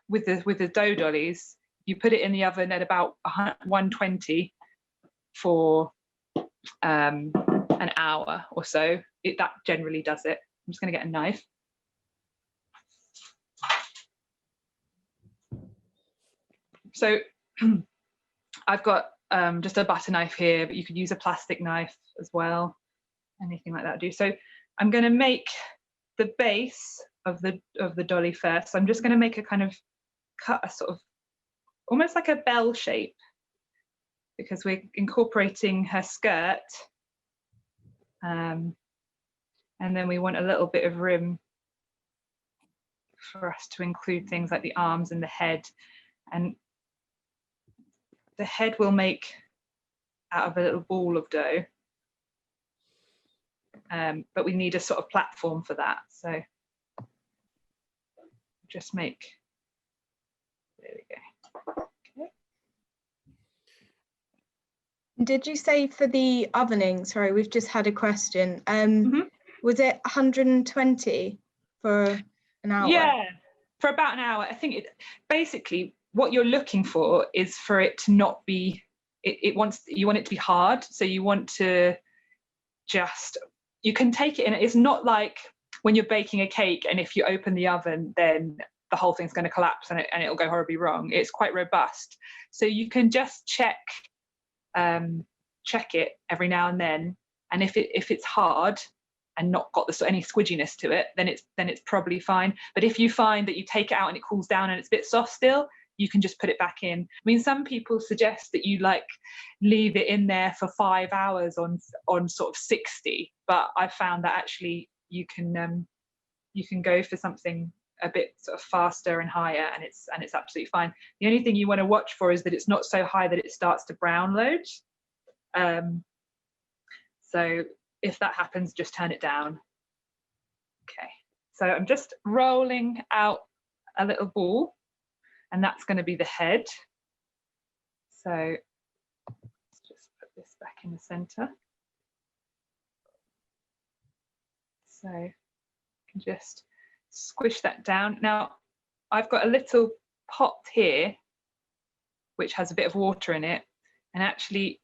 with the dough dollies, you put it in the oven at about 120 for an hour or so. That generally does it. I'm just going to get a knife. So I've got just a butter knife here, but you could use a plastic knife as well. Anything like that will do. So I'm going to make the base of the dolly first. So I'm just going to make a kind of cut, a sort of almost like a bell shape, because we're incorporating her skirt, and then we want a little bit of room for us to include things like the arms and the head. And the head we'll make out of a little ball of dough, but we need a sort of platform for that. So just make, there we go. Okay. Did you say for the ovening, sorry, we've just had a question, was it 120 for an hour? Yeah, for about an hour. I think basically what you're looking for is for it to not be, you want it to be hard. So you want to just, you can take it in. It's not like when you're baking a cake and if you open the oven, then the whole thing's going to collapse and it'll go horribly wrong. It's quite robust. So you can just check it every now and then. And if it's hard and not got any squidginess to it, then it's probably fine. But if you find that you take it out and it cools down and it's a bit soft still, you can just put it back in. I mean, some people suggest that you leave it in there for 5 hours on sort of 60, but I found that actually you can go for something a bit sort of faster and higher, and it's absolutely fine. The only thing you want to watch for is that it's not so high that it starts to brown loads. So if that happens, just turn it down. Okay, so I'm just rolling out a little ball, and that's going to be the head. So let's just put this back in the center. So you can just squish that down. Now I've got a little pot here which has a bit of water in it, and actually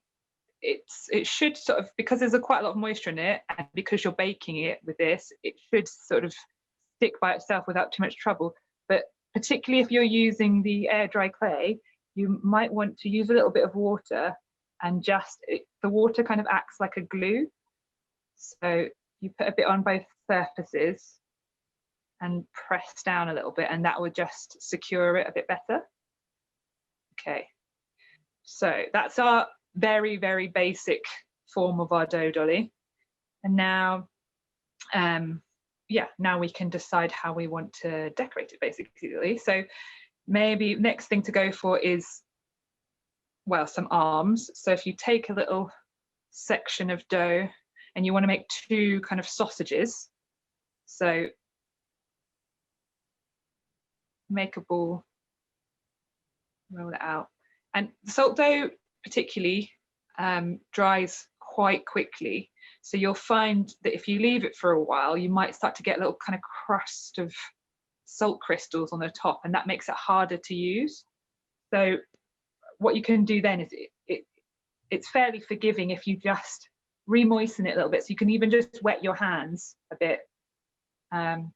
it should sort of, because there's quite a lot of moisture in it, and because you're baking it with this, it should sort of stick by itself without too much trouble. But particularly if you're using the air dry clay, you might want to use a little bit of water, and the water kind of acts like a glue. So you put a bit on both surfaces and press down a little bit, and that will just secure it a bit better. Okay, so that's our very, very basic form of our dough dolly. And now, now we can decide how we want to decorate it, basically. So maybe next thing to go for is, well, some arms. So if you take a little section of dough and you want to make 2 kind of sausages, so make a ball, roll it out. And salt dough particularly dries quite quickly, so you'll find that if you leave it for a while, you might start to get a little kind of crust of salt crystals on the top, and that makes it harder to use. So what you can do then is it's fairly forgiving if you just re-moisten it a little bit. So you can even just wet your hands a bit, and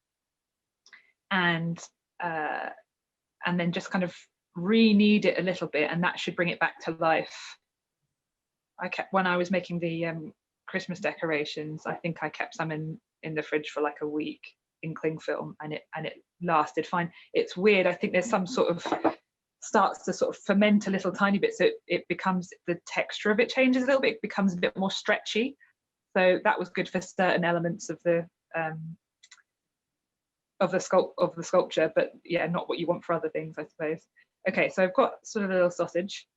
then just kind of re-knead it a little bit, and that should bring it back to life. When I was making the Christmas decorations, I think I kept some in the fridge for like a week in cling film, and it lasted fine. It's weird, I think there's some sort of, starts to sort of ferment a little tiny bit, so it becomes, the texture of it changes a little bit, it becomes a bit more stretchy. So that was good for certain elements of the sculpture, but yeah, not what you want for other things, I suppose. Okay, so I've got sort of a little sausage.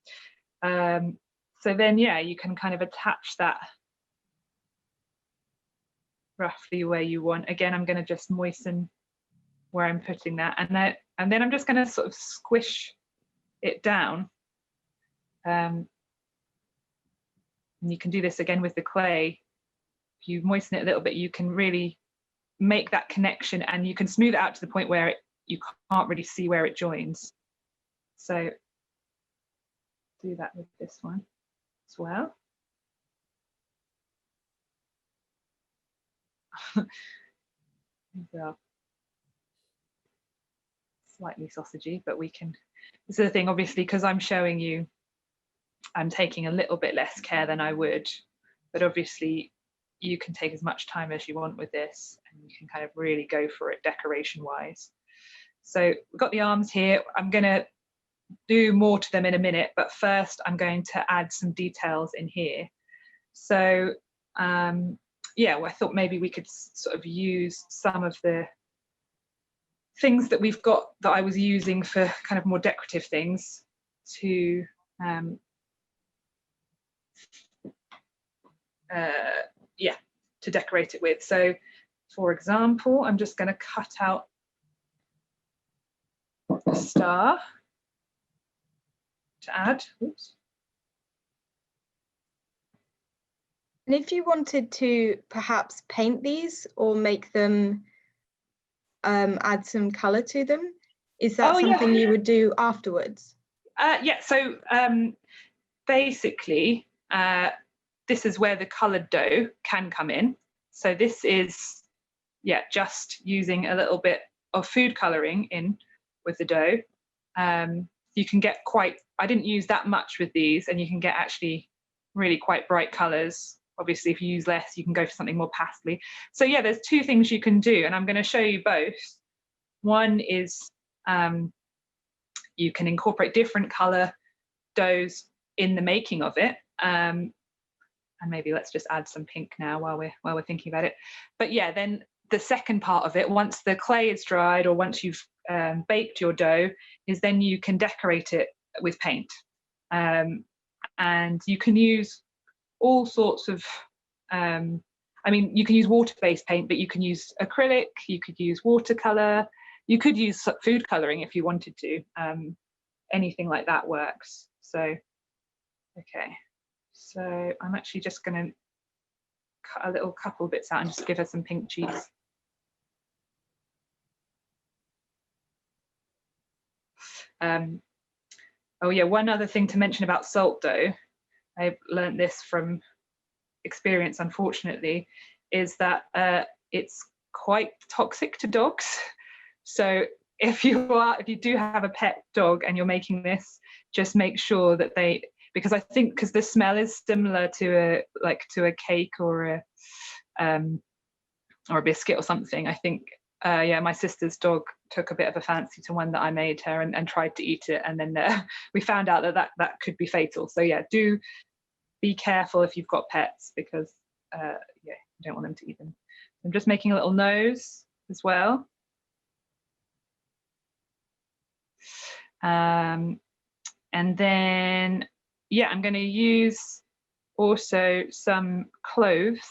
So then, yeah, you can kind of attach that roughly where you want. Again, I'm going to just moisten where I'm putting that, and then I'm just going to sort of squish it down. And you can do this again with the clay. If you moisten it a little bit, you can really make that connection, and you can smooth it out to the point where you can't really see where it joins. So do that with this one as well. Well, slightly sausagey, but we can, this is the thing, obviously, because I'm showing you, I'm taking a little bit less care than I would, but obviously you can take as much time as you want with this, and you can kind of really go for it decoration wise. So we've got the arms here. I'm going to do more to them in a minute, but first I'm going to add some details in here. So yeah, well, I thought maybe we could sort of use some of the things that we've got that I was using for kind of more decorative things to yeah, to decorate it with. So for example, I'm just going to cut out a star to add. Oops. And if you wanted to perhaps paint these or make them add some color to them, is that something you would do afterwards? Yeah, so basically this is where the colored dough can come in. So this is, yeah, just using a little bit of food coloring in with the dough. You can get quite, I didn't use that much with these, and you can get actually really quite bright colors. Obviously, if you use less, you can go for something more pastely. So yeah, there's two things you can do, and I'm going to show you both. One is you can incorporate different color doughs in the making of it. And maybe let's just add some pink now while we're thinking about it. But yeah, then the second part of it, once the clay is dried or once you've baked your dough, is then you can decorate it with paint. And you can use all sorts of, I mean, you can use water-based paint, but you can use acrylic, you could use watercolor, you could use food coloring if you wanted to. Anything like that works. So, okay. So I'm actually just going to cut a little couple bits out and just give her some pink cheeks. Oh yeah, one other thing to mention about salt dough, I learned this from experience, unfortunately, is that it's quite toxic to dogs. So if you do have a pet dog and you're making this, just make sure that they, because I think because the smell is similar to a cake or a biscuit or something. I think yeah, my sister's dog took a bit of a fancy to one that I made her and tried to eat it, and then we found out that could be fatal. So yeah, do be careful if you've got pets, because yeah, you don't want them to eat them. I'm just making a little nose as well. And then yeah, I'm going to use also some cloves.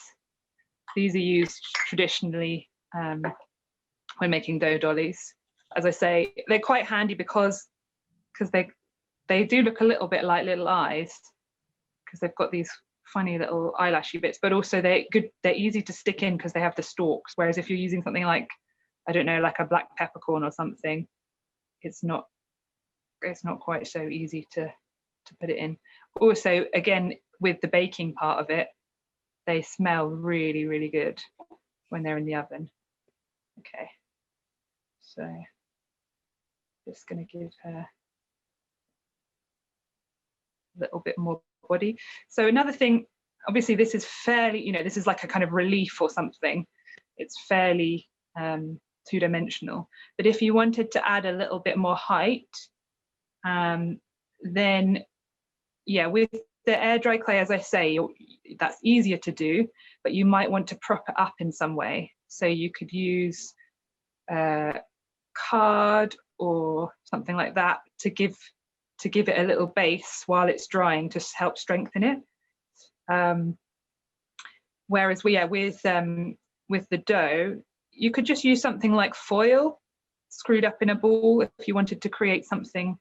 These are used traditionally when making dough dollies. As I say, they're quite handy because they do look a little bit like little eyes, because they've got these funny little eyelashy bits, but also they're easy to stick in because they have the stalks. Whereas if you're using something like, I don't know, like a black peppercorn or something, it's not quite so easy to put it in. Also, again, with the baking part of it, they smell really, really good when they're in the oven. Okay, so just going to give her a little bit more body. So another thing, obviously this is fairly, this is like a kind of relief or something. It's fairly two-dimensional. But if you wanted to add a little bit more height, then yeah, with the air dry clay, as I say, that's easier to do, but you might want to prop it up in some way. So you could use card or something like that to give it a little base while it's drying, to help strengthen it. Whereas with the dough, you could just use something like foil screwed up in a ball if you wanted to create something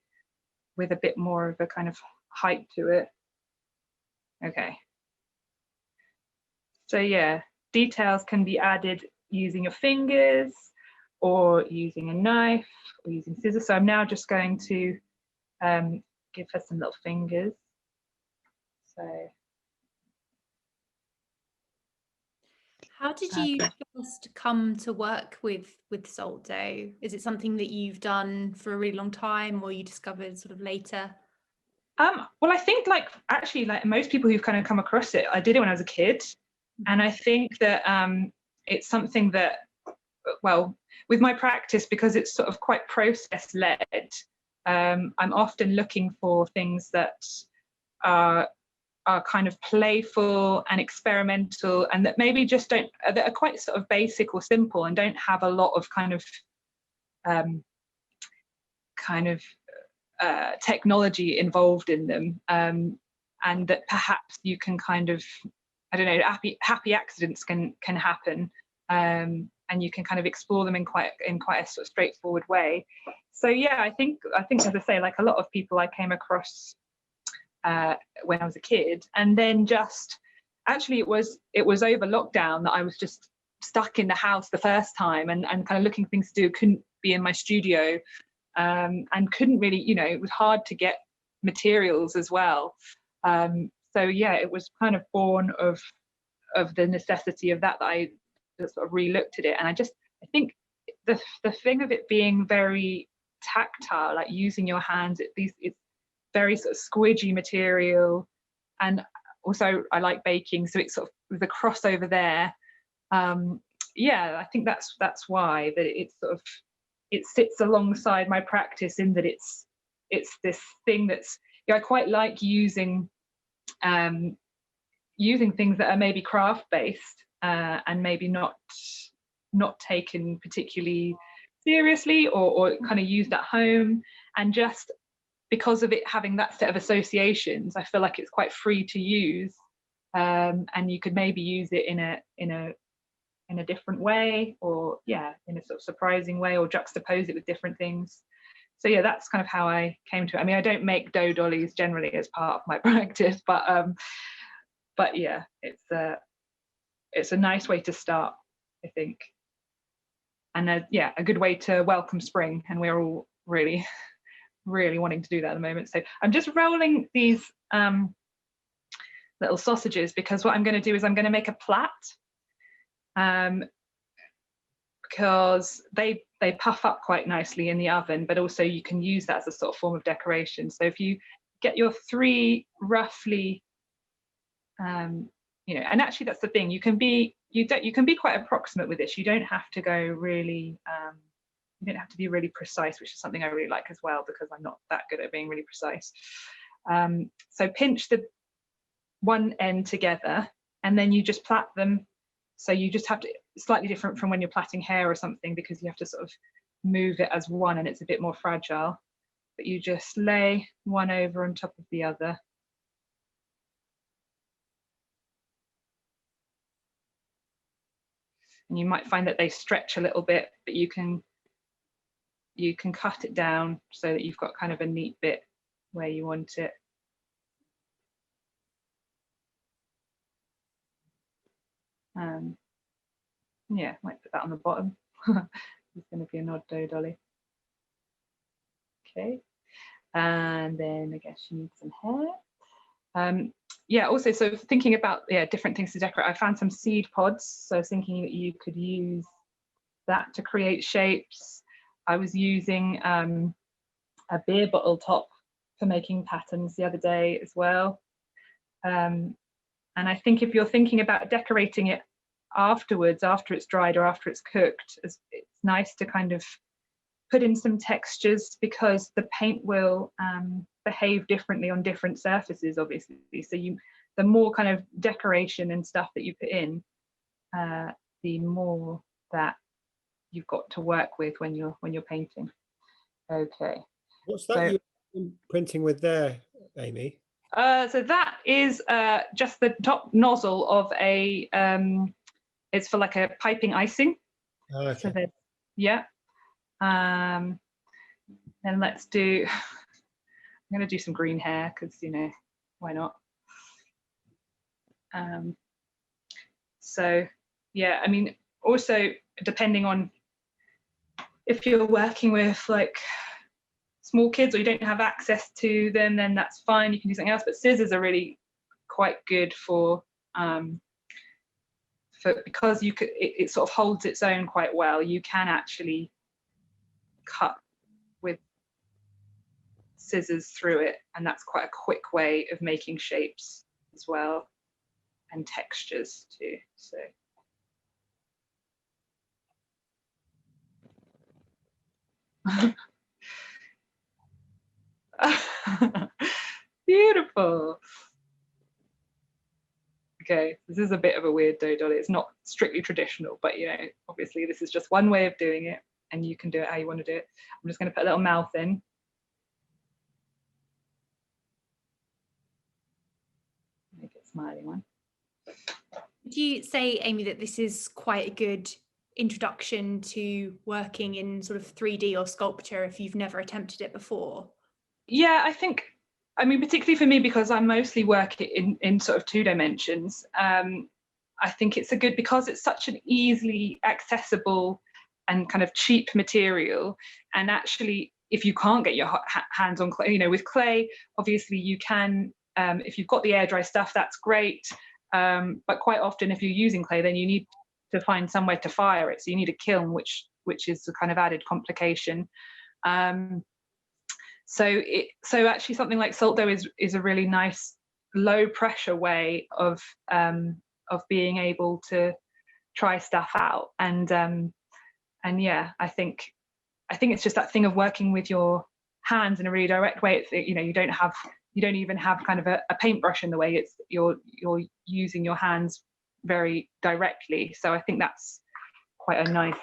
with a bit more of a kind of height to it. Okay. So yeah, details can be added using your fingers, or using a knife or using scissors. So I'm now just going to give her some little fingers. So how did you first come to work with salt dough? Is it something that you've done for a really long time, or you discovered sort of later? Well, I think actually like most people who've kind of come across it, I did it when I was a kid, and I think that it's something that, well, with my practice, because it's sort of quite process led, I'm often looking for things that are kind of playful and experimental, and that maybe just that are quite sort of basic or simple and don't have a lot of kind of technology involved in them, and that perhaps you can kind of, I don't know, happy accidents can happen, and you can kind of explore them in quite a sort of straightforward way. So yeah, I think as I say, like a lot of people I came across when I was a kid, and then just actually it was over lockdown that I was just stuck in the house the first time and kind of looking for things to do, couldn't be in my studio, and couldn't really, it was hard to get materials as well. So yeah, it was kind of born of the necessity of that I just sort of re-looked at it, and I think the thing of it being very tactile, like using your hands, it's very sort of squidgy material, and also I like baking, so it's sort of the crossover there. Yeah, I think that's why that it sits alongside my practice, in that it's this thing that's, I quite like using things that are maybe craft based, and maybe not taken particularly seriously, or kind of used at home, and just because of it having that set of associations, I feel like it's quite free to use, and you could maybe use it in a different way, or in a sort of surprising way, or juxtapose it with different things. So yeah, that's kind of how I came to it. I mean, I don't make dough dollies generally as part of my practice, but yeah, it's a nice way to start, I think, and a good way to welcome spring, and we're all really wanting to do that at the moment. So I'm just rolling these little sausages, because what I'm going to do is I'm going to make a plait, because they puff up quite nicely in the oven, but also you can use that as a sort of form of decoration. So if you get your 3 roughly, and actually that's the thing, you can be quite approximate with this. You don't have to go really, you don't have to be really precise, which is something I really like as well, because I'm not that good at being really precise. So pinch the one end together, and then you just plait them. So you just have to, slightly different from when you're plaiting hair or something, because you have to sort of move it as one, and it's a bit more fragile. But you just lay one over on top of the other. And you might find that they stretch a little bit, but you can cut it down so that you've got kind of a neat bit where you want it. Yeah, might put that on the bottom. It's going to be an odd dough dolly. Okay, and then I guess you need some hair. Yeah, also, so thinking about different things to decorate, I found some seed pods, so I was thinking that you could use that to create shapes. I was using a beer bottle top for making patterns the other day as well. And I think if you're thinking about decorating it afterwards, after it's dried or after it's cooked, it's nice to kind of put in some textures, because the paint will behave differently on different surfaces, obviously. So the more kind of decoration and stuff that you put in, the more that you've got to work with when you're painting. Okay. What's that you're printing with there, Aimee? So that is just the top nozzle of a, it's for like a piping icing. Oh, okay. So yeah. Then let's do, I'm going to do some green hair, because, why not? So yeah, I mean, also depending on if you're working with like small kids or you don't have access to them, then that's fine, you can do something else. But scissors are really quite good for because you could, it sort of holds its own quite well. You can actually cut with scissors through it, and that's quite a quick way of making shapes as well, and textures too. So beautiful. Okay, this is a bit of a weird dough dolly. It's not strictly traditional, but you know, obviously this is just one way of doing it, and you can do it how you want to do it. I'm just going to put a little mouth in. Make it a smiley one. Would you say, Aimee, that this is quite a good introduction to working in sort of 3D or sculpture if you've never attempted it before? Yeah, I think, I mean, particularly for me, because I mostly work in sort of 2 dimensions, I think it's a good, because it's such an easily accessible and kind of cheap material. And actually, if you can't get your hands on clay, you know, with clay, obviously you can, if you've got the air dry stuff, that's great. But quite often, if you're using clay, then you need to find somewhere to fire it. So you need a kiln, which is a kind of added complication. So actually something like salt dough is a really nice low pressure way of being able to try stuff out. And yeah, I think it's just that thing of working with your hands in a really direct way. It's, you know, you don't even have kind of a paintbrush in the way. It's you're using your hands very directly. So I think that's quite a nice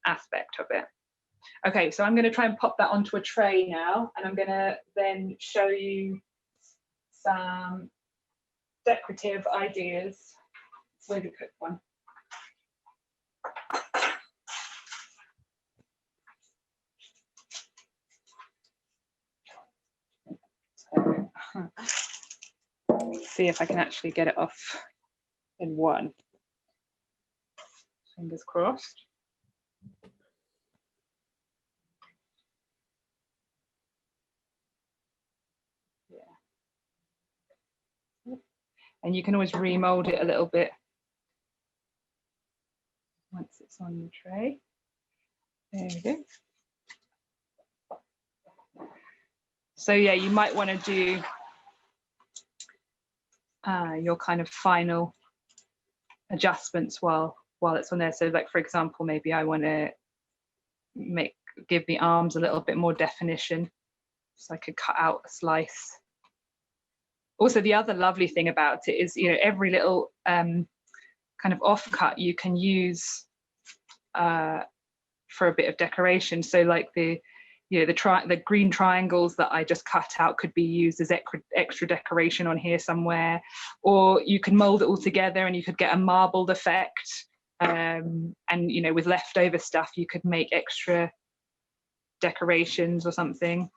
aspect of it. Okay, so I'm going to try and pop that onto a tray now, and I'm going to then show you some decorative ideas. Where's the cooked one? So, let's see if I can actually get it off in one. Fingers crossed. And you can always remold it a little bit once it's on the tray. There we go. So yeah, you might want to do your kind of final adjustments while it's on there. So like, for example, maybe I want to give the arms a little bit more definition, so I could cut out a slice. Also, the other lovely thing about it is, you know, every little kind of offcut you can use for a bit of decoration. So like the green triangles that I just cut out could be used as extra decoration on here somewhere, or you can mold it all together and you could get a marbled effect. And you know, with leftover stuff, you could make extra decorations or something.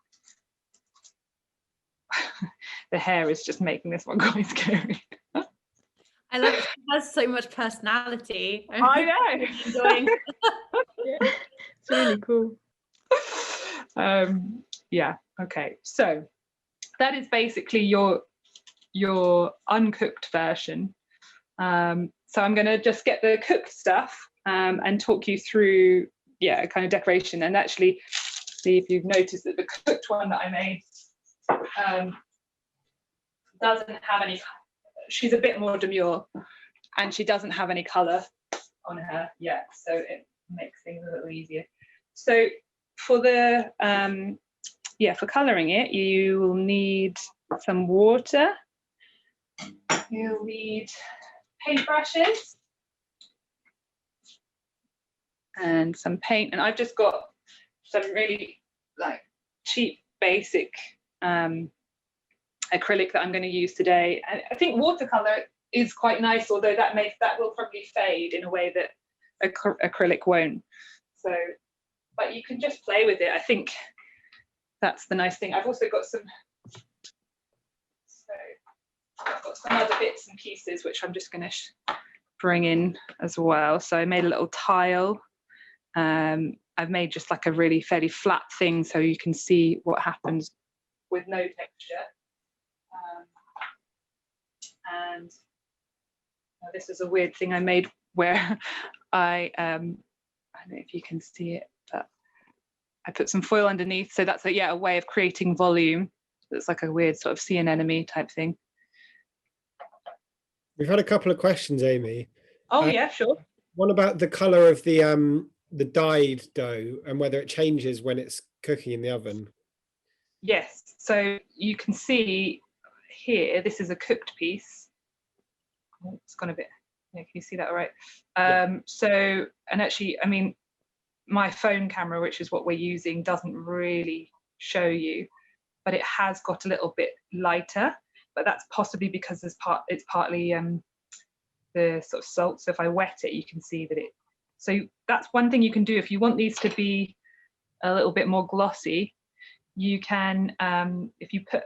The hair is just making this one quite scary. I love it. It has so much personality. I know. Enjoying. Yeah, it's really cool. Yeah, okay, so that is basically your uncooked version. So I'm going to just get the cooked stuff and talk you through, yeah, kind of decoration, and actually see if you've noticed that the cooked one that I made doesn't have any. She's a bit more demure, and she doesn't have any colour on her yet, so it makes things a little easier. So for the for colouring it, you will need some water. You'll need paintbrushes and some paint, and I've just got some really like cheap basic acrylic that I'm going to use today. And I think watercolor is quite nice, although that will probably fade in a way that acrylic won't. So, but you can just play with it. I think that's the nice thing. I've also got some other bits and pieces which I'm just going to bring in as well. So I made a little tile I've made just like a really fairly flat thing so you can see what happens with no texture. And this is a weird thing I made where I don't know if you can see it, but I put some foil underneath. So that's a way of creating volume. It's like a weird sort of sea anemone type thing. We've had a couple of questions, Aimee. Oh yeah, sure. What about the color of the dyed dough and whether it changes when it's cooking in the oven? Yes, so you can see here, this is a cooked piece. Oh, it's gone a bit, yeah, can you see that all right? Yeah. So, and actually, I mean, my phone camera, which is what we're using, doesn't really show you, but it has got a little bit lighter, but that's possibly because it's partly the sort of salt. So if I wet it, you can see that so that's one thing you can do if you want these to be a little bit more glossy. You can, if you put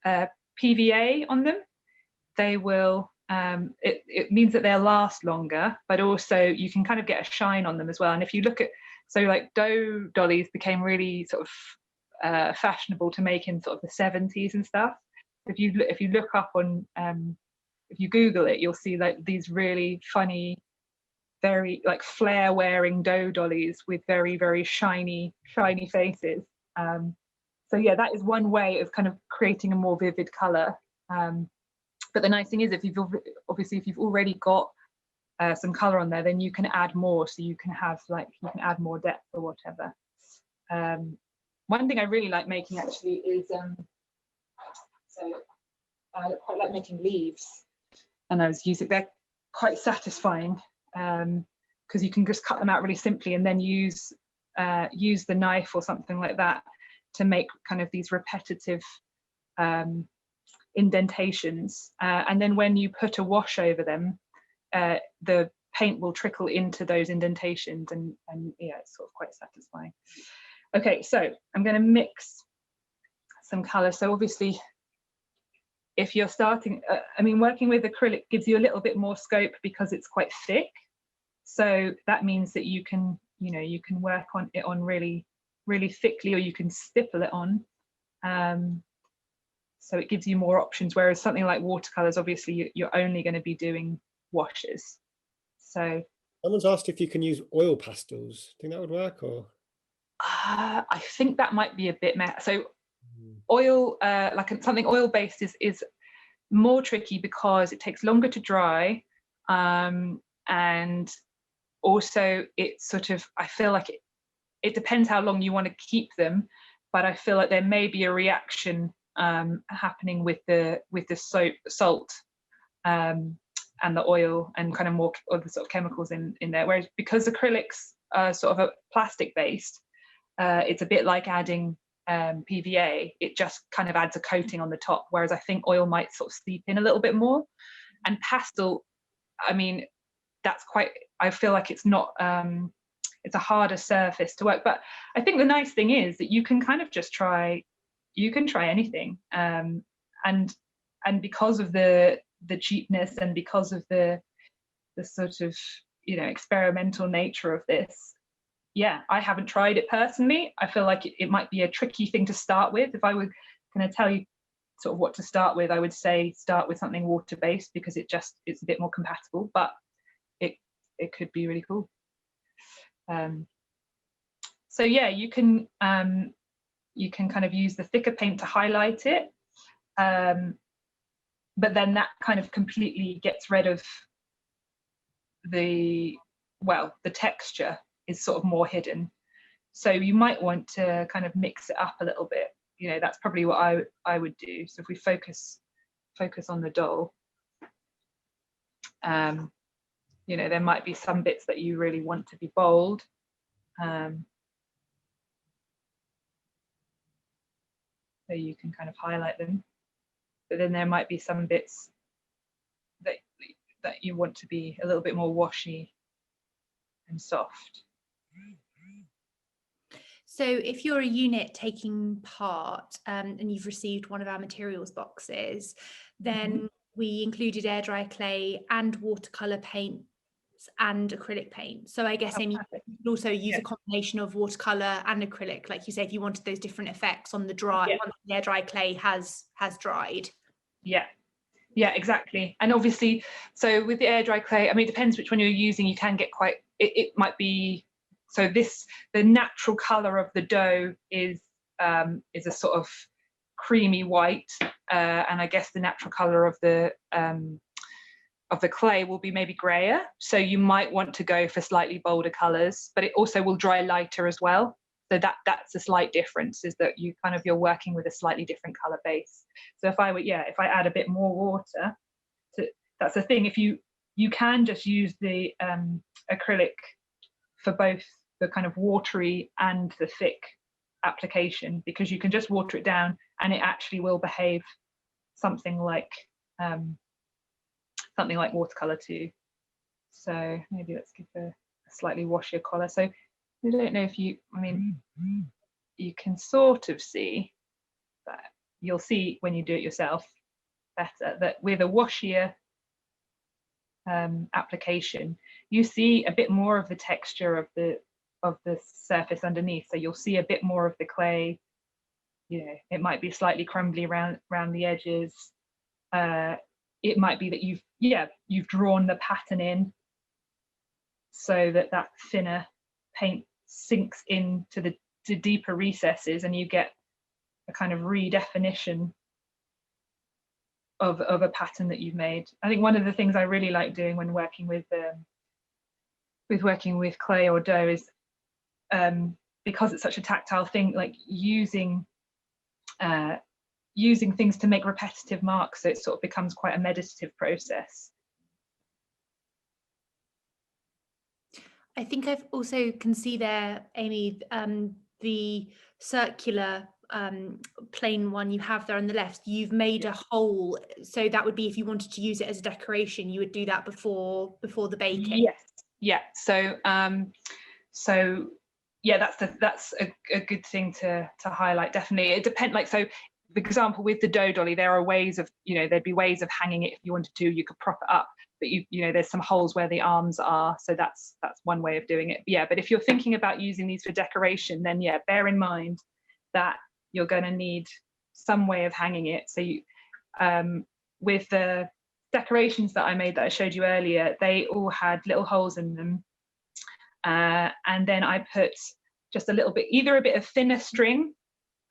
PVA on them, they will, it means that they'll last longer, but also you can kind of get a shine on them as well. And if you look at, so like dough dollies became really sort of fashionable to make in sort of the 70s and stuff. If you look up on, if you Google it, you'll see like these really funny, very like flare wearing dough dollies with very, very shiny faces. So yeah, that is one way of kind of creating a more vivid color. But the nice thing is, if you've already got some color on there, then you can add more. So you can add more depth or whatever. One thing I really like making actually is, so I quite like making leaves, and they're quite satisfying because you can just cut them out really simply and then use the knife or something like that to make kind of these repetitive indentations, and then when you put a wash over them, the paint will trickle into those indentations, and yeah, it's sort of quite satisfying. Okay, so I'm going to mix some color. So obviously, if you're starting, I mean, working with acrylic gives you a little bit more scope because it's quite thick. So that means that you can work on it really, really thickly, or you can stipple it on. So it gives you more options, whereas something like watercolors, obviously you're only going to be doing washes. So someone's asked if you can use oil pastels. Think that would work, or? I think that might be a bit so oil, like something oil based is more tricky because it takes longer to dry, and also it's sort of, I feel like it depends how long you want to keep them, but I feel like there may be a reaction happening with the salt and the oil and kind of more of the sort of chemicals in there. Whereas because acrylics are sort of a plastic based, it's a bit like adding PVA. It just kind of adds a coating on the top, whereas I think oil might sort of seep in a little bit more. And pastel, I mean, I feel like it's not, it's a harder surface to work. But I think the nice thing is that you can kind of just try anything, and because of the cheapness and because of the sort of experimental nature of this, yeah, I haven't tried it personally. I feel like it might be a tricky thing to start with. If I were going to tell you sort of what to start with, I would say start with something water-based because it's a bit more compatible, but it could be really cool. So yeah, you can kind of use the thicker paint to highlight it, but then that kind of completely gets rid of the texture is sort of more hidden. So you might want to kind of mix it up a little bit. That's probably what I would do. So if we focus on the doll, there might be some bits that you really want to be bold. So you can kind of highlight them, but then there might be some bits that you want to be a little bit more washy and soft. So if you're a unit taking part and you've received one of our materials boxes, then we included air dry clay and watercolor paint and acrylic paint. So I guess Aimee, you could also use a combination of watercolor and acrylic, like you say, if you wanted those different effects on the dry, once the air dry clay has dried. Yeah, exactly. And obviously, so with the air dry clay, I mean, it depends which one you're using. You can get quite, it might be, so the natural color of the dough is a sort of creamy white, and I guess the natural color of the clay will be maybe grayer. So you might want to go for slightly bolder colors, but it also will dry lighter as well. So that's a slight difference, is that you're working with a slightly different color base. So if I add a bit more water, that's the thing. If you can just use the acrylic for both the kind of watery and the thick application, because you can just water it down and it actually will behave something like watercolor too. So maybe let's give a slightly washier color. So I don't know if you can sort of see, but you'll see when you do it yourself better, that with a washier application, you see a bit more of the texture of the surface underneath. So you'll see a bit more of the clay. It might be slightly crumbly around the edges. It might be that you've drawn the pattern in so that thinner paint sinks into the deeper recesses, and you get a kind of redefinition of a pattern that you've made. I think one of the things I really like doing when working with clay or dough is, because it's such a tactile thing, like using things to make repetitive marks, so it sort of becomes quite a meditative process. I think I've also can see there, Aimee, the circular plain one you have there on the left. You've made a hole, so that would be if you wanted to use it as a decoration, you would do that before the baking. Yes, yeah. So that's a good thing to highlight. Definitely, it depends. Like, so, for example, with the dough dolly, there are ways of, there'd be ways of hanging it if you wanted to. You could prop it up, but there's some holes where the arms are, so that's one way of doing it. But if you're thinking about using these for decoration, then bear in mind that you're going to need some way of hanging it. So with the decorations that I made that I showed you earlier, they all had little holes in them, and then I put just a little bit, either a bit of thinner string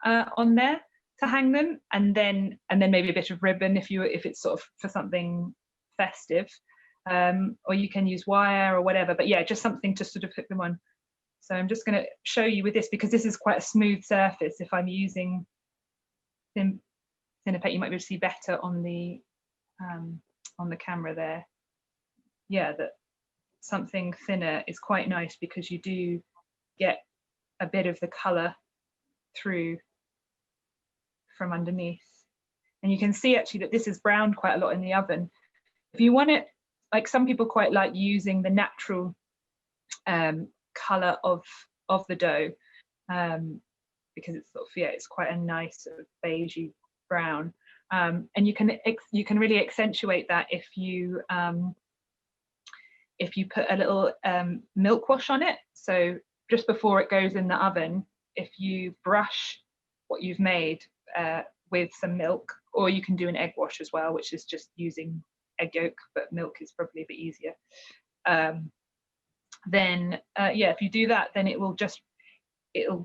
on there to hang them, and then maybe a bit of ribbon if it's sort of for something festive, or you can use wire or whatever, but just something to sort of hook them on. So I'm just going to show you with this, because this is quite a smooth surface. If I'm using thinner paint, you might be able to see better on the camera there. That something thinner is quite nice, because you do get a bit of the color through from underneath, and you can see actually that this is browned quite a lot in the oven. If you want it, like, some people quite like using the natural color of the dough, because it's sort of, it's quite a nice sort of beigey brown, and you can really accentuate that if you put a little milk wash on it. So just before it goes in the oven, if you brush what you've made with some milk, or you can do an egg wash as well, which is just using egg yolk, but milk is probably a bit easier. Then if you do that, then it'll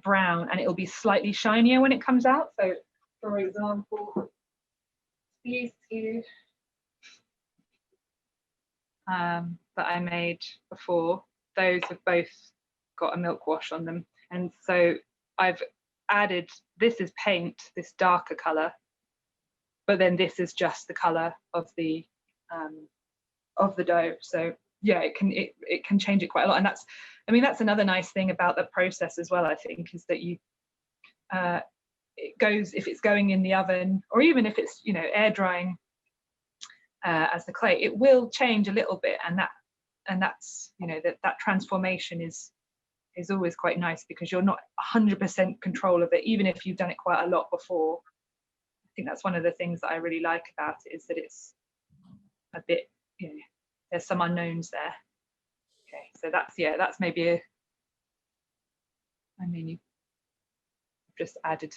brown, and it'll be slightly shinier when it comes out. So, for example, these two that I made before, those have both got a milk wash on them, and so I've added, this is paint, this darker color, but then this is just the color of the dough. So it can change it quite a lot, and that's another nice thing about the process as well, I think, is that it goes, if it's going in the oven, or even if it's air drying as the clay, it will change a little bit, and that's that transformation is always quite nice, because you're not 100% control of it, even if you've done it quite a lot before. I think that's one of the things that I really like about it, is that it's a bit, there's some unknowns there. So that's maybe you've just added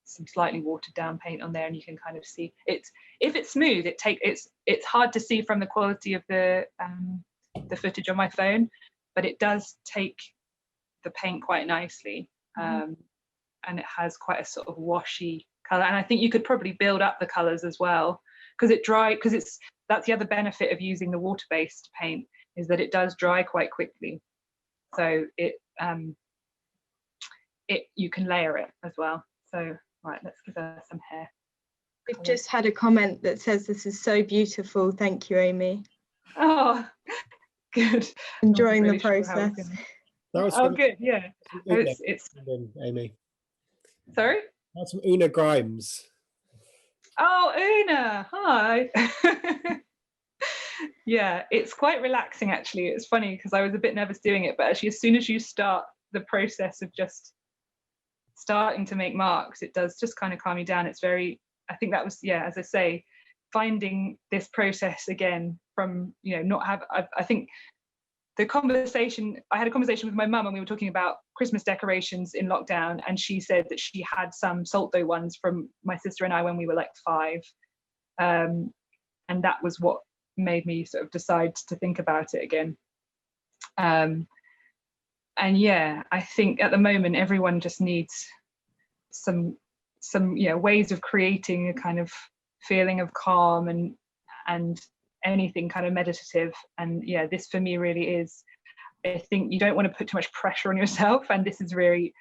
some slightly watered down paint on there, and you can kind of see if it's smooth, it's hard to see from the quality of the footage on my phone, but it does take the paint quite nicely, and it has quite a sort of washy color, and I think you could probably build up the colors as well, because that's the other benefit of using the water-based paint, is that it does dry quite quickly, so you can layer it as well. So right, let's give her some hair. We've just had a comment that says this is so beautiful. Thank you, Aimee. Oh, good. Enjoying the process. Good. Yeah. It's Aimee. Sorry? That's from Una Grimes. Oh, Una, hi. Yeah, it's quite relaxing actually. It's funny because I was a bit nervous doing it, but actually as soon as you start the process of just starting to make marks, it does just kind of calm you down. It's very, I think that was, as I say, finding this process again from, I think I had a conversation with my mum, and we were talking about Christmas decorations in lockdown, and she said that she had some salt dough ones from my sister and I when we were like 5, and that was what made me sort of decide to think about it again. And I think at the moment everyone just needs some ways of creating a kind of feeling of calm and anything kind of meditative. And this for me really is, I think you don't want to put too much pressure on yourself, and this is very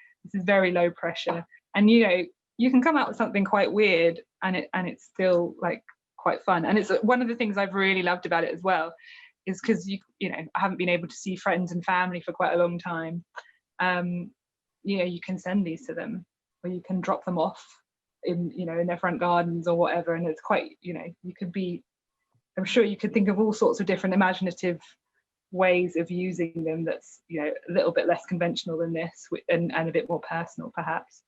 low pressure, and you can come out with something quite weird and it's still like quite fun. And it's one of the things I've really loved about it as well, is because I haven't been able to see friends and family for quite a long time. You can send these to them, or you can drop them off in their front gardens or whatever, and it's quite I'm sure you could think of all sorts of different imaginative ways of using them that's a little bit less conventional than this, and a bit more personal perhaps.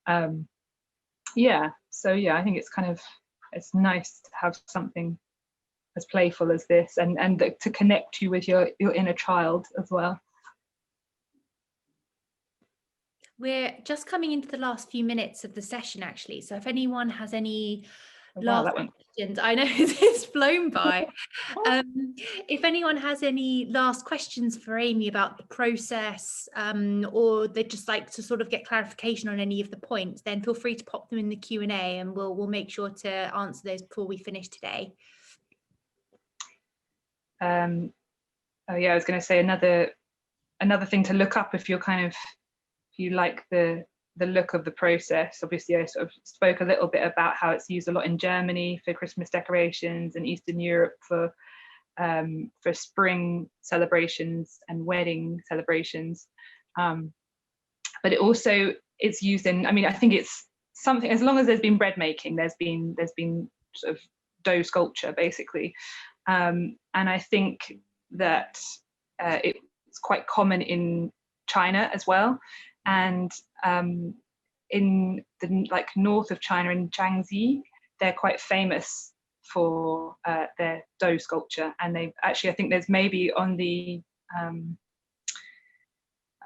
I think it's nice to have something as playful as this, and to connect you with your inner child as well. We're just coming into the last few minutes of the session actually, so if anyone has any last questions, I know it's flown by. If anyone has any last questions for Aimee about the process, or they'd just like to sort of get clarification on any of the points, then feel free to pop them in the Q&A, and we'll make sure to answer those before we finish today. I was going to say another thing to look up if you like the look of the process. Obviously I sort of spoke a little bit about how it's used a lot in Germany for Christmas decorations, and Eastern Europe for spring celebrations and wedding celebrations, but it's used in, I think it's something, as long as there's been bread making, there's been sort of dough sculpture basically, and I think that it's quite common in China as well, and in the north of China, in Jiangxi, they're quite famous for their dough sculpture. And I think there's maybe on the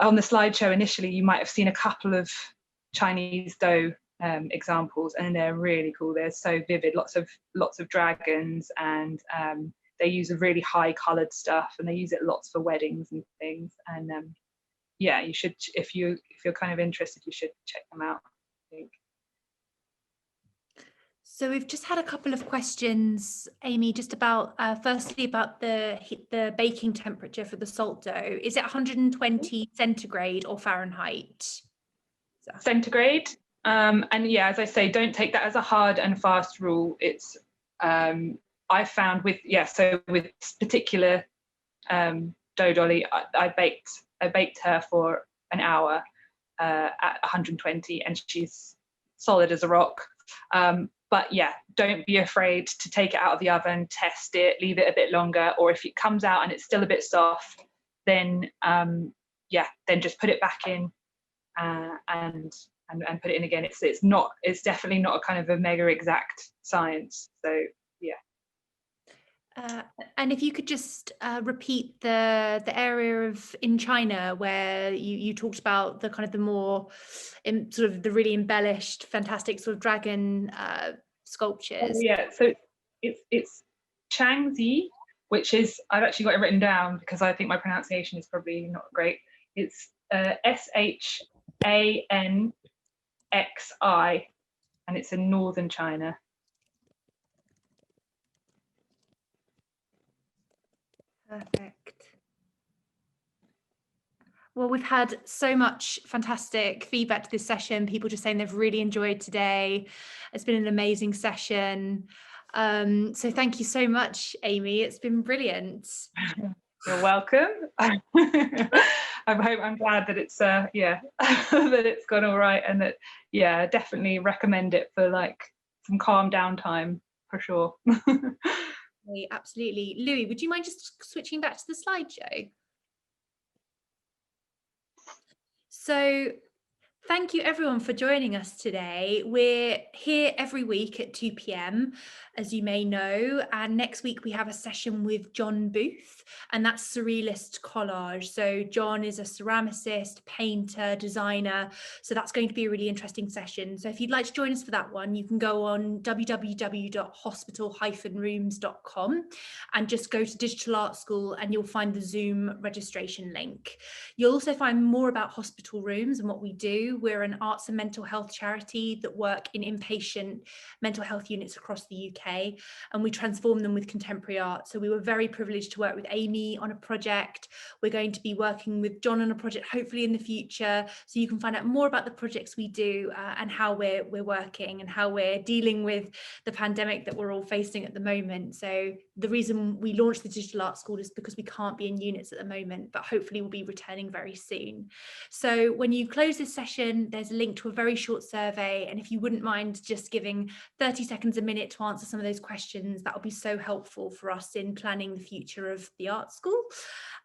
slideshow initially, you might have seen a couple of Chinese dough examples, and they're really cool. They're so vivid, lots of dragons, and they use a really high coloured stuff, and they use it lots for weddings and things. And you should, if you're kind of interested, you should check them out, I think. So we've just had a couple of questions, Aimee, just about firstly about the baking temperature for the salt dough. Is it 120 centigrade or Fahrenheit? Centigrade. And as I say, don't take that as a hard and fast rule. It's I found with particular dough dolly, I baked her for an hour at 120, and she's solid as a rock. But don't be afraid to take it out of the oven, test it, leave it a bit longer, or if it comes out and it's still a bit soft, then then just put it back in and put it in again. It's definitely not a kind of a mega exact science. So And if you could just repeat the area in China where you talked about the kind of the more sort of the really embellished, fantastic sort of dragon sculptures. Oh, yeah, so it's Changzi, which is, I've actually got it written down because I think my pronunciation is probably not great. It's SHANXI, and it's in northern China. Perfect. Well, we've had so much fantastic feedback to this session. People just saying they've really enjoyed today. It's been an amazing session. So thank you so much, Aimee. It's been brilliant. You're welcome. I'm glad that it's that it's gone all right, and that definitely recommend it for like some calm down time for sure. Absolutely. Louis, would you mind just switching back to the slideshow? So thank you everyone for joining us today. We're here every week at 2 p.m, as you may know, and next week we have a session with John Booth, and that's Surrealist Collage. So John is a ceramicist, painter, designer, so that's going to be a really interesting session. So if you'd like to join us for that one, you can go on www.hospital-rooms.com and just go to Digital Art School and you'll find the Zoom registration link. You'll also find more about Hospital Rooms and what we do. We're an arts and mental health charity that work in inpatient mental health units across the UK, and we transform them with contemporary art. So we were very privileged to work with Aimee on a project. We're going to be working with John on a project hopefully in the future, so you can find out more about the projects we do and how we're working and how we're dealing with the pandemic that we're all facing at the moment. So the reason we launched the Digital Art School is because we can't be in units at the moment, but hopefully we'll be returning very soon. So when you close this session, there's a link to a very short survey, and if you wouldn't mind just giving 30 seconds a minute to answer some of those questions, that will be so helpful for us in planning the future of the art school.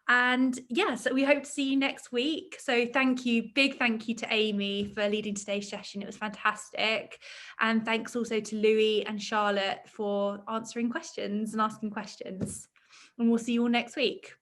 And so we hope to see you next week. So thank you, big thank you to Aimee for leading today's session. It was fantastic. And thanks also to Louis and Charlotte for answering questions and asking questions. And we'll see you all next week.